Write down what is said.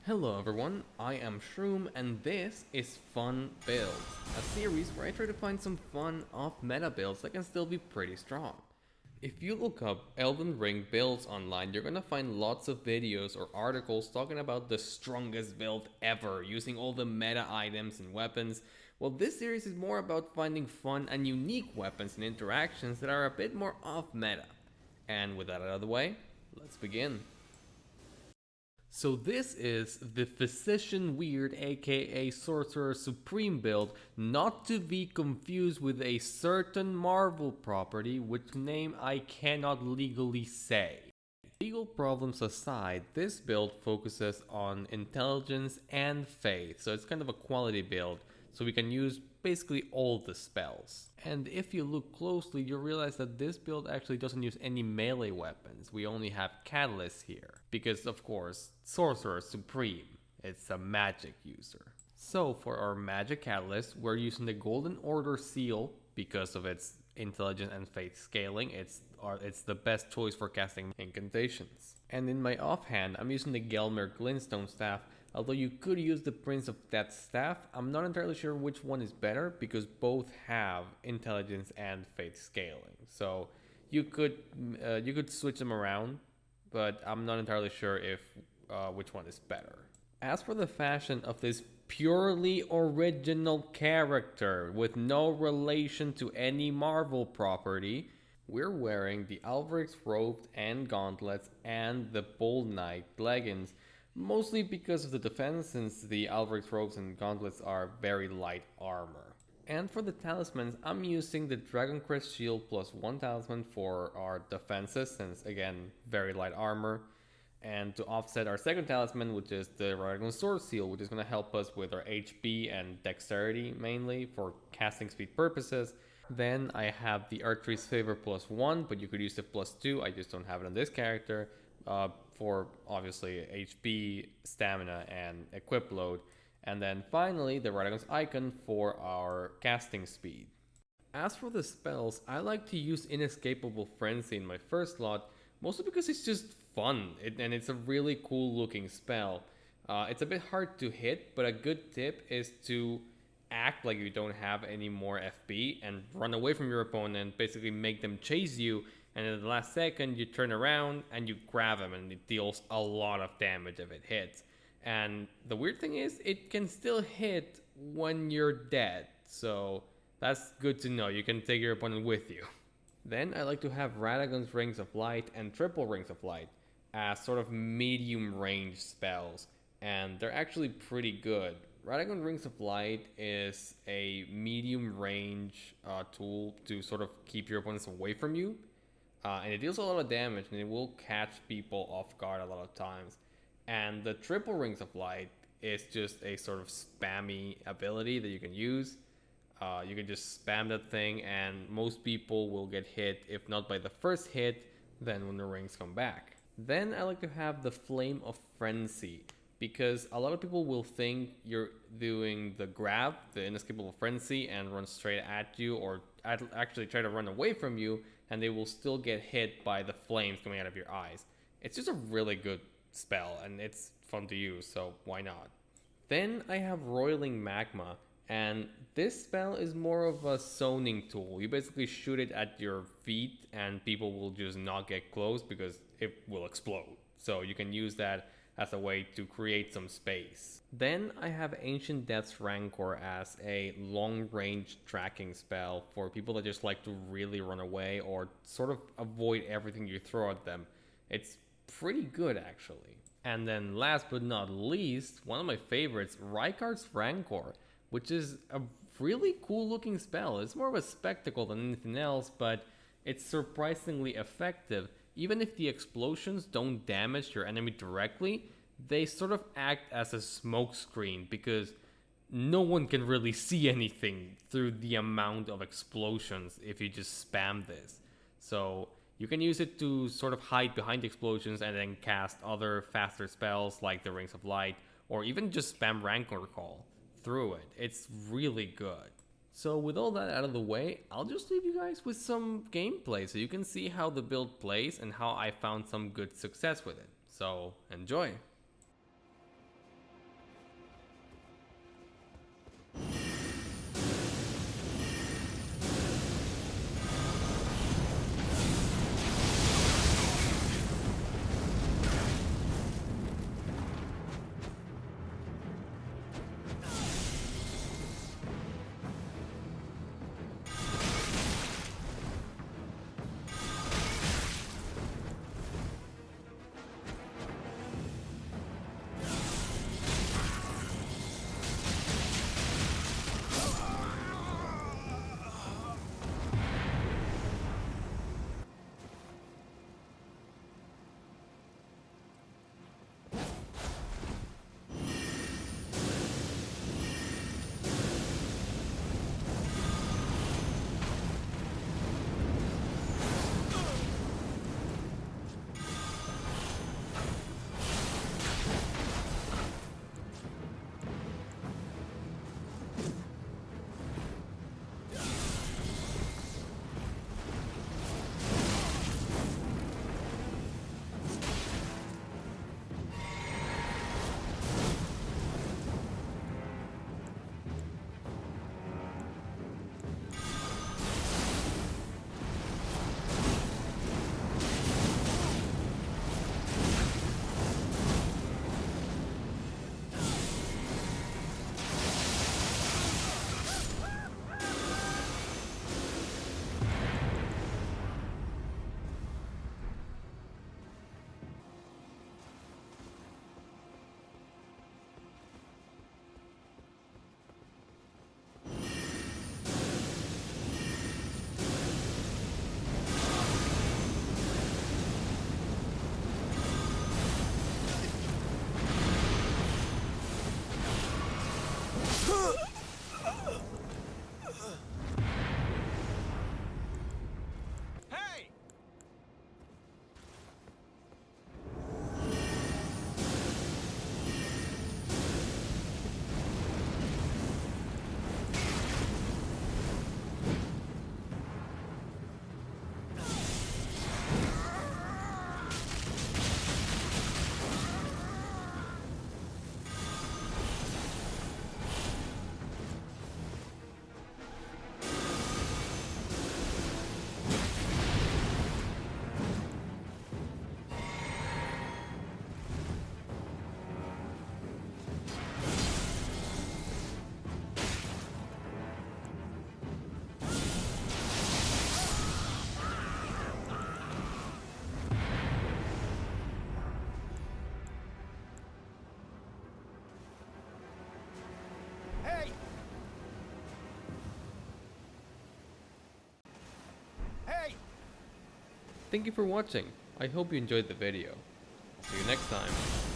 Hello everyone, I am Shroom and this is Fun Builds, a series where I try to find some fun off-meta builds that can still be pretty strong. If you look up Elden Ring builds online, you're gonna find lots of videos or articles talking about the strongest build ever, using all the meta items and weapons. Well, this series is more about finding fun and unique weapons and interactions that are a bit more off-meta. And with that out of the way, let's begin. So this is the Physician Weird aka Sorcerer Supreme build, not to be confused with a certain Marvel property which name I cannot legally say. Legal problems aside, this build focuses on intelligence and faith, so it's kind of a quality build, so we can use basically all the spells. And if you look closely, you'll realize that this build actually doesn't use any melee weapons. We only have catalysts here, because of course, Sorcerer Supreme, it's a magic user. So for our magic catalyst, we're using the Golden Order seal because of its intelligence and faith scaling. It's the best choice for casting incantations. And in my offhand, I'm using the Gelmir Glintstone staff. Although you could use the Prince of Death staff, I'm not entirely sure which one is better because both have intelligence and faith scaling. So you could switch them around, but I'm not entirely sure if which one is better. As for the fashion of this purely original character with no relation to any Marvel property, we're wearing the Alvric's robes and gauntlets and the Bold Knight leggings, mostly because of the defense since the Alvric's robes and gauntlets are very light armor. And for the talismans, I'm using the Dragon Crest Shield plus 1 talisman for our defenses since again, very light armor. And to offset our second talisman, which is the Radical Sword Seal, which is going to help us with our HP and dexterity mainly for casting speed purposes. Then I have the Archery's Favor plus 1, but you could use the plus 2, I just don't have it on this character, for obviously HP, stamina, and equip load. And then finally the Radagon's Icon for our casting speed. As for the spells, I like to use Inescapable Frenzy in my first slot, mostly because it's just fun and it's a really cool looking spell. It's a bit hard to hit, but a good tip is to act like you don't have any more FP and run away from your opponent, basically make them chase you, and in the last second you turn around and you grab him and it deals a lot of damage if it hits. And the weird thing is it can still hit when you're dead, so that's good to know. You can take your opponent with you. Then I like to have Radagon's Rings of Light and Triple Rings of Light as sort of medium range spells, and they're actually pretty good. Radagon Rings of Light is a medium range tool to sort of keep your opponents away from you, and it deals a lot of damage and it will catch people off guard a lot of times. And the Triple Rings of Light is just a sort of spammy ability that you can use. You can just spam that thing and most people will get hit, if not by the first hit, then when the rings come back. Then I like to have the Flame of Frenzy, because a lot of people will think you're doing the grab, the Inescapable Frenzy, and run straight at you, or actually try to run away from you, and they will still get hit by the flames coming out of your eyes. It's just a really good spell, and it's fun to use, so why not? Then I have Roiling Magma, and this spell is more of a zoning tool. You basically shoot it at your feet and people will just not get close because it will explode. So you can use that as a way to create some space. Then I have Ancient Death's Rancor as a long-range tracking spell for people that just like to really run away or sort of avoid everything you throw at them. It's pretty good actually. And then last but not least, one of my favorites, Rykard's Rancor, which is a really cool looking spell. It's more of a spectacle than anything else, but it's surprisingly effective. Even if the explosions don't damage your enemy directly, they sort of act as a smoke screen because no one can really see anything through the amount of explosions if you just spam this. So you can use it to sort of hide behind the explosions and then cast other faster spells like the Rings of Light, or even just spam Rancor Call through it. It's really good. So with all that out of the way, I'll just leave you guys with some gameplay so you can see how the build plays and how I found some good success with it. So enjoy! Thank you for watching. I hope you enjoyed the video. See you next time.